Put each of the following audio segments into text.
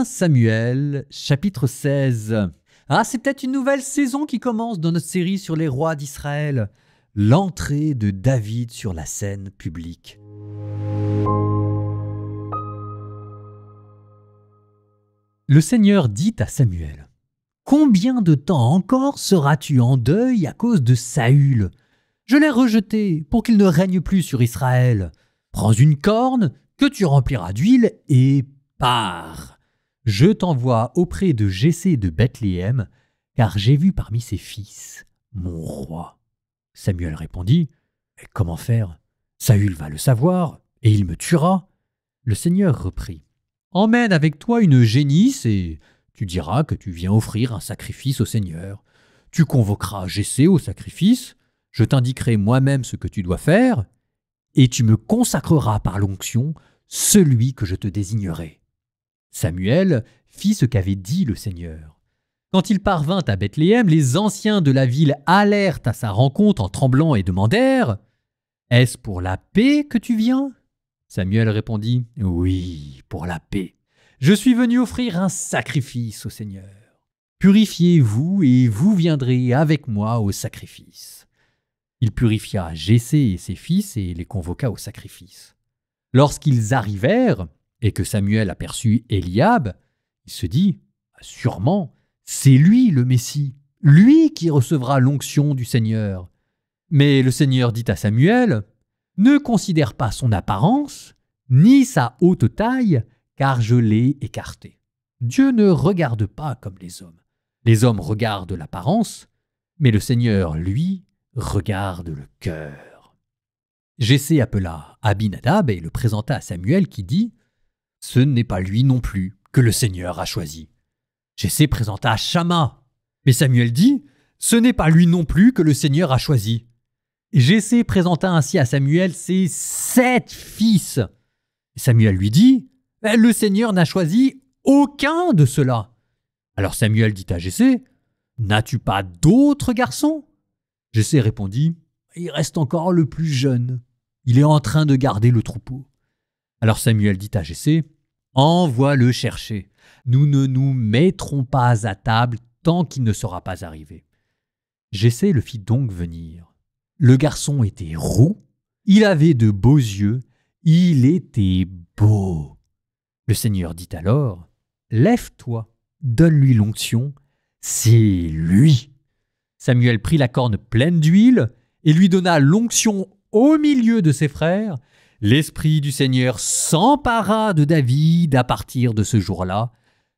Samuel, chapitre 16. C'est peut-être une nouvelle saison qui commence dans notre série sur les rois d'Israël. L'entrée de David sur la scène publique. Le Seigneur dit à Samuel : « Combien de temps encore seras-tu en deuil à cause de Saül ? Je l'ai rejeté pour qu'il ne règne plus sur Israël. Prends une corne que tu rempliras d'huile et pars. Je t'envoie auprès de Jessé de Bethléem, car j'ai vu parmi ses fils mon roi. » Samuel répondit : « Comment faire ? Saül va le savoir, et il me tuera. » Le Seigneur reprit : « Emmène avec toi une génisse, et tu diras que tu viens offrir un sacrifice au Seigneur. Tu convoqueras Jessé au sacrifice, je t'indiquerai moi-même ce que tu dois faire, et tu me consacreras par l'onction celui que je te désignerai. » Samuel fit ce qu'avait dit le Seigneur. Quand il parvint à Bethléem, les anciens de la ville allèrent à sa rencontre en tremblant et demandèrent : « Est-ce pour la paix que tu viens ? » Samuel répondit : « Oui, pour la paix. Je suis venu offrir un sacrifice au Seigneur. Purifiez-vous et vous viendrez avec moi au sacrifice. » Il purifia Jessé et ses fils et les convoqua au sacrifice. Lorsqu'ils arrivèrent et que Samuel aperçut Eliab, il se dit : « Sûrement, c'est lui le Messie, lui qui recevra l'onction du Seigneur. » Mais le Seigneur dit à Samuel : « Ne considère pas son apparence, ni sa haute taille, car je l'ai écarté. Dieu ne regarde pas comme les hommes. Les hommes regardent l'apparence, mais le Seigneur, lui, regarde le cœur. » Jessé appela Abinadab et le présenta à Samuel qui dit : « Ce n'est pas lui non plus que le Seigneur a choisi. » Jessé présenta Shamma, mais Samuel dit : « Ce n'est pas lui non plus que le Seigneur a choisi. » Jessé présenta ainsi à Samuel ses 7 fils. Samuel lui dit : « Le Seigneur n'a choisi aucun de ceux-là. » Alors Samuel dit à Jessé : « N'as-tu pas d'autres garçons ? » Jessé répondit : « Il reste encore le plus jeune. Il est en train de garder le troupeau. » Alors Samuel dit à Jessé : « Envoie-le chercher. Nous ne nous mettrons pas à table tant qu'il ne sera pas arrivé. » Jessé le fit donc venir. Le garçon était roux, il avait de beaux yeux, il était beau. Le Seigneur dit alors : « Lève-toi, donne-lui l'onction, c'est lui. » Samuel prit la corne pleine d'huile et lui donna l'onction au milieu de ses frères. L'Esprit du Seigneur s'empara de David à partir de ce jour-là.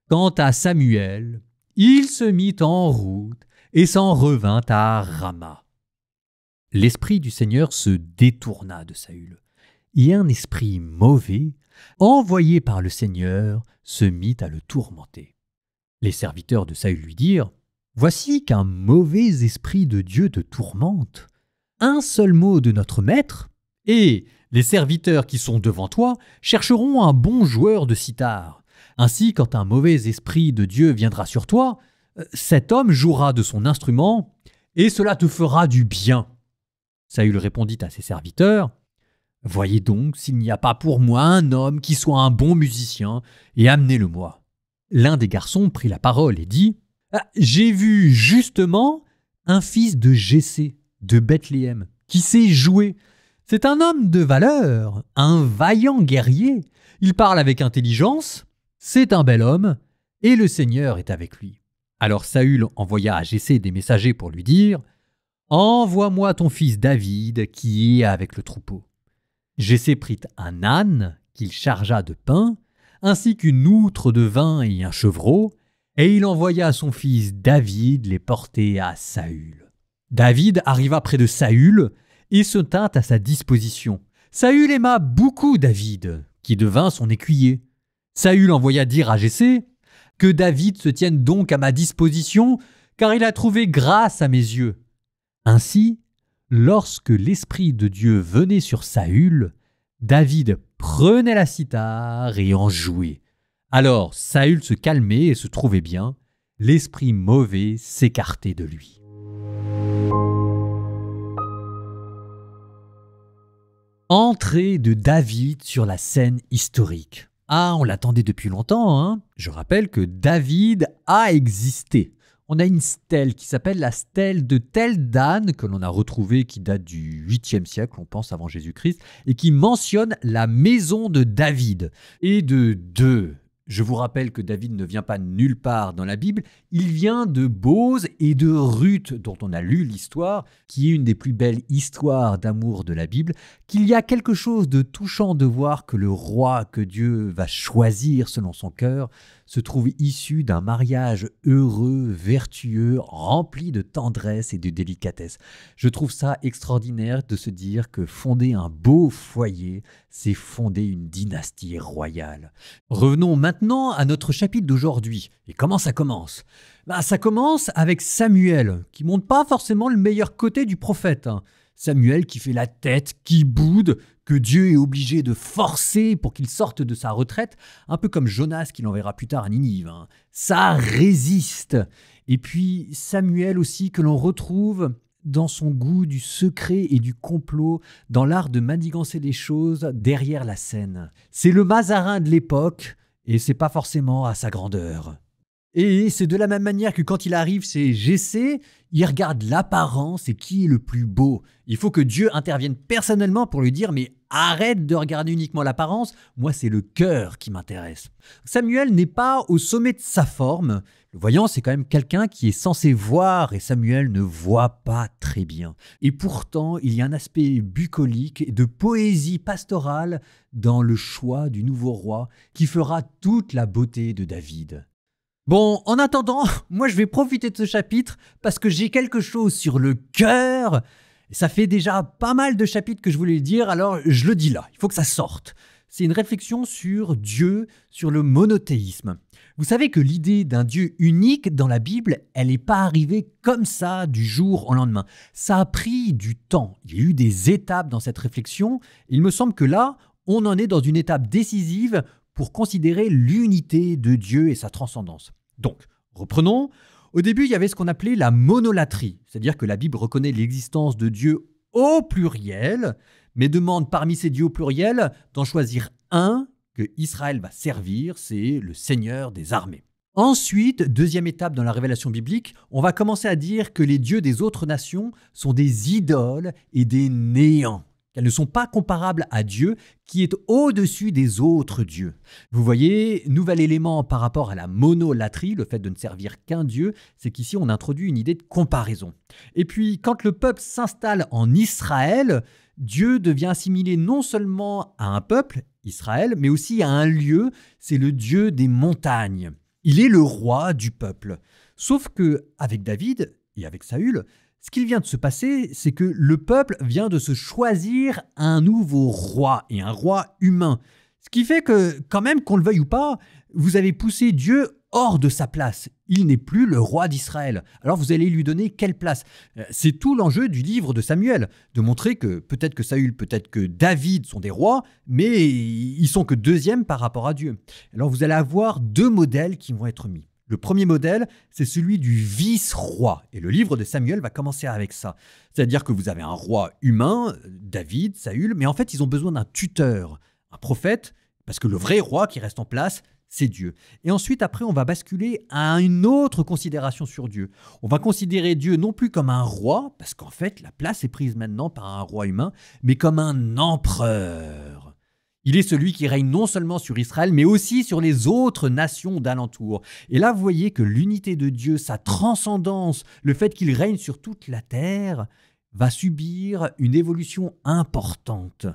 Quant à Samuel, il se mit en route et s'en revint à Rama. L'Esprit du Seigneur se détourna de Saül, et un esprit mauvais, envoyé par le Seigneur, se mit à le tourmenter. Les serviteurs de Saül lui dirent : « Voici qu'un mauvais esprit de Dieu te tourmente. Un seul mot de notre maître, et les serviteurs qui sont devant toi chercheront un bon joueur de cithare. Ainsi, quand un mauvais esprit de Dieu viendra sur toi, cet homme jouera de son instrument, et cela te fera du bien. » Saül répondit à ses serviteurs : « Voyez donc s'il n'y a pas pour moi un homme qui soit un bon musicien, et amenez-le-moi. » L'un des garçons prit la parole et dit : « J'ai vu justement un fils de Jessé, de Bethléem, qui sait jouer. C'est un homme de valeur, un vaillant guerrier. Il parle avec intelligence, c'est un bel homme, et le Seigneur est avec lui. » Alors Saül envoya à Jessé des messagers pour lui dire : « Envoie-moi ton fils David qui est avec le troupeau. » Jessé prit un âne qu'il chargea de pain, ainsi qu'une outre de vin et un chevreau, et il envoya son fils David les porter à Saül. David arriva près de Saül et se tint à sa disposition. Saül aima beaucoup David, qui devint son écuyer. Saül envoya dire à Jessé : « Que David se tienne donc à ma disposition, car il a trouvé grâce à mes yeux. » Ainsi, lorsque l'Esprit de Dieu venait sur Saül, David prenait la cithare et en jouait. Alors Saül se calmait et se trouvait bien, l'esprit mauvais s'écartait de lui. Entrée de David sur la scène historique. On l'attendait depuis longtemps, hein ? Je rappelle que David a existé. On a une stèle qui s'appelle la stèle de Tel Dan, que l'on a retrouvée, qui date du 8e siècle, on pense avant Jésus-Christ, et qui mentionne la maison de David. Et de deux. Je vous rappelle que David ne vient pas nulle part dans la Bible, il vient de Bose et de Ruth, dont on a lu l'histoire, qui est une des plus belles histoires d'amour de la Bible, qu'il y a quelque chose de touchant de voir que le roi que Dieu va choisir selon son cœur se trouve issu d'un mariage heureux, vertueux, rempli de tendresse et de délicatesse. Je trouve ça extraordinaire de se dire que fonder un beau foyer, c'est fonder une dynastie royale. Revenons maintenant à notre chapitre d'aujourd'hui. Et comment ça commence ? Ça commence avec Samuel, qui ne montre pas forcément le meilleur côté du prophète. Samuel qui fait la tête, qui boude, que Dieu est obligé de forcer pour qu'il sorte de sa retraite, un peu comme Jonas qui l'enverra plus tard à Ninive. Ça résiste. Et puis Samuel aussi que l'on retrouve dans son goût du secret et du complot, dans l'art de manigancer les choses derrière la scène. C'est le Mazarin de l'époque et c'est pas forcément à sa grandeur. Et c'est de la même manière que quand il arrive chez Jessé, il regarde l'apparence et qui est le plus beau. Il faut que Dieu intervienne personnellement pour lui dire « mais arrête de regarder uniquement l'apparence, moi c'est le cœur qui m'intéresse ». Samuel n'est pas au sommet de sa forme. Le voyant, c'est quand même quelqu'un qui est censé voir et Samuel ne voit pas très bien. Et pourtant, il y a un aspect bucolique et de poésie pastorale dans le choix du nouveau roi qui fera toute la beauté de David. Bon, en attendant, moi je vais profiter de ce chapitre parce que j'ai quelque chose sur le cœur. Ça fait déjà pas mal de chapitres que je voulais le dire, alors je le dis là, il faut que ça sorte. C'est une réflexion sur Dieu, sur le monothéisme. Vous savez que l'idée d'un Dieu unique dans la Bible, elle n'est pas arrivée comme ça du jour au lendemain. Ça a pris du temps. Il y a eu des étapes dans cette réflexion. Il me semble que là, on en est dans une étape décisive pour considérer l'unité de Dieu et sa transcendance. Donc, reprenons. Au début, il y avait ce qu'on appelait la monolatrie, c'est-à-dire que la Bible reconnaît l'existence de Dieu au pluriel, mais demande parmi ces dieux au pluriel d'en choisir un que Israël va servir, c'est le Seigneur des armées. Ensuite, deuxième étape dans la révélation biblique, on va commencer à dire que les dieux des autres nations sont des idoles et des néants. Elles ne sont pas comparables à Dieu qui est au-dessus des autres dieux. Vous voyez, nouvel élément par rapport à la monolatrie, le fait de ne servir qu'un Dieu, c'est qu'ici on introduit une idée de comparaison. Et puis quand le peuple s'installe en Israël, Dieu devient assimilé non seulement à un peuple, Israël, mais aussi à un lieu, c'est le Dieu des montagnes. Il est le roi du peuple. Sauf qu'avec David et avec Saül, ce qu'il vient de se passer, c'est que le peuple vient de se choisir un nouveau roi, et un roi humain. Ce qui fait que, quand même, qu'on le veuille ou pas, vous avez poussé Dieu hors de sa place. Il n'est plus le roi d'Israël. Alors vous allez lui donner quelle place ? C'est tout l'enjeu du livre de Samuel, de montrer que peut-être que Saül, peut-être que David sont des rois, mais ils sont que deuxièmes par rapport à Dieu. Alors vous allez avoir deux modèles qui vont être mis. Le premier modèle, c'est celui du vice-roi. Et le livre de Samuel va commencer avec ça. C'est-à-dire que vous avez un roi humain, David, Saül, mais en fait, ils ont besoin d'un tuteur, un prophète, parce que le vrai roi qui reste en place, c'est Dieu. Et ensuite, après, on va basculer à une autre considération sur Dieu. On va considérer Dieu non plus comme un roi, parce qu'en fait, la place est prise maintenant par un roi humain, mais comme un empereur. Il est celui qui règne non seulement sur Israël, mais aussi sur les autres nations d'alentour. Et là, vous voyez que l'unité de Dieu, sa transcendance, le fait qu'il règne sur toute la terre, va subir une évolution importante.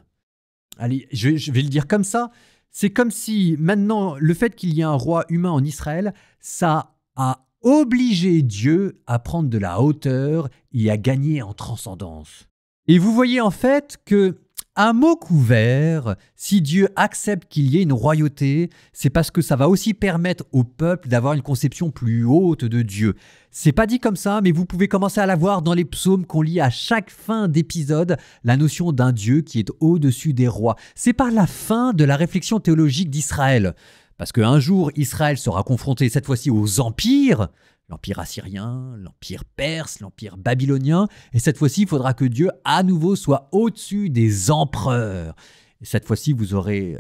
Allez, je vais le dire comme ça. C'est comme si maintenant, le fait qu'il y ait un roi humain en Israël, ça a obligé Dieu à prendre de la hauteur et à gagner en transcendance. Et vous voyez en fait que à mot couvert, si Dieu accepte qu'il y ait une royauté, c'est parce que ça va aussi permettre au peuple d'avoir une conception plus haute de Dieu. C'est pas dit comme ça, mais vous pouvez commencer à la voir dans les psaumes qu'on lit à chaque fin d'épisode, la notion d'un Dieu qui est au-dessus des rois. C'est pas la fin de la réflexion théologique d'Israël. Parce qu'un jour, Israël sera confronté cette fois-ci aux empires, l'empire assyrien, l'empire perse, l'empire babylonien. Et cette fois-ci, il faudra que Dieu, à nouveau, soit au-dessus des empereurs. Et cette fois-ci, vous aurez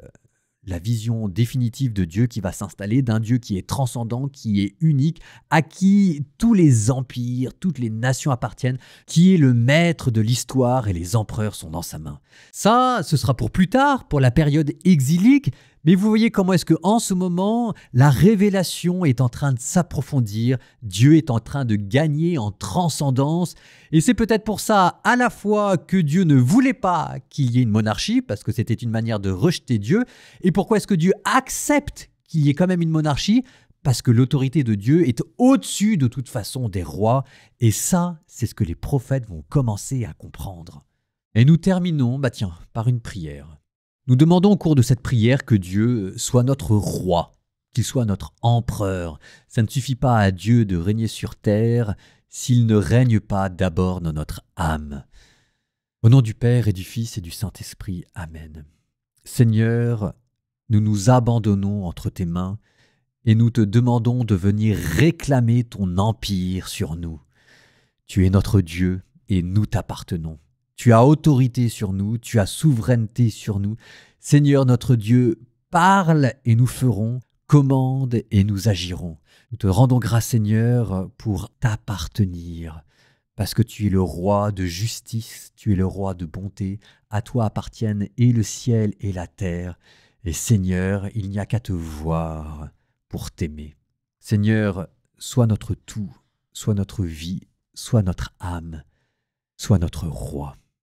la vision définitive de Dieu qui va s'installer, d'un Dieu qui est transcendant, qui est unique, à qui tous les empires, toutes les nations appartiennent, qui est le maître de l'histoire et les empereurs sont dans sa main. Ça, ce sera pour plus tard, pour la période exilique, mais vous voyez comment est-ce qu'en ce moment, la révélation est en train de s'approfondir, Dieu est en train de gagner en transcendance, et c'est peut-être pour ça à la fois que Dieu ne voulait pas qu'il y ait une monarchie, parce que c'était une manière de rejeter Dieu, et pourquoi est-ce que Dieu accepte qu'il y ait quand même une monarchie? Parce que l'autorité de Dieu est au-dessus de toute façon des rois, et ça, c'est ce que les prophètes vont commencer à comprendre. Et nous terminons, par une prière. Nous demandons au cours de cette prière que Dieu soit notre roi, qu'il soit notre empereur. Ça ne suffit pas à Dieu de régner sur terre s'il ne règne pas d'abord dans notre âme. Au nom du Père et du Fils et du Saint-Esprit, Amen. Seigneur, nous nous abandonnons entre tes mains et nous te demandons de venir réclamer ton empire sur nous. Tu es notre Dieu et nous t'appartenons. Tu as autorité sur nous, tu as souveraineté sur nous. Seigneur notre Dieu, parle et nous ferons, commande et nous agirons. Nous te rendons grâce Seigneur pour t'appartenir, parce que tu es le roi de justice, tu es le roi de bonté, à toi appartiennent et le ciel et la terre. Et Seigneur, il n'y a qu'à te voir pour t'aimer. Seigneur, sois notre tout, sois notre vie, sois notre âme, sois notre roi.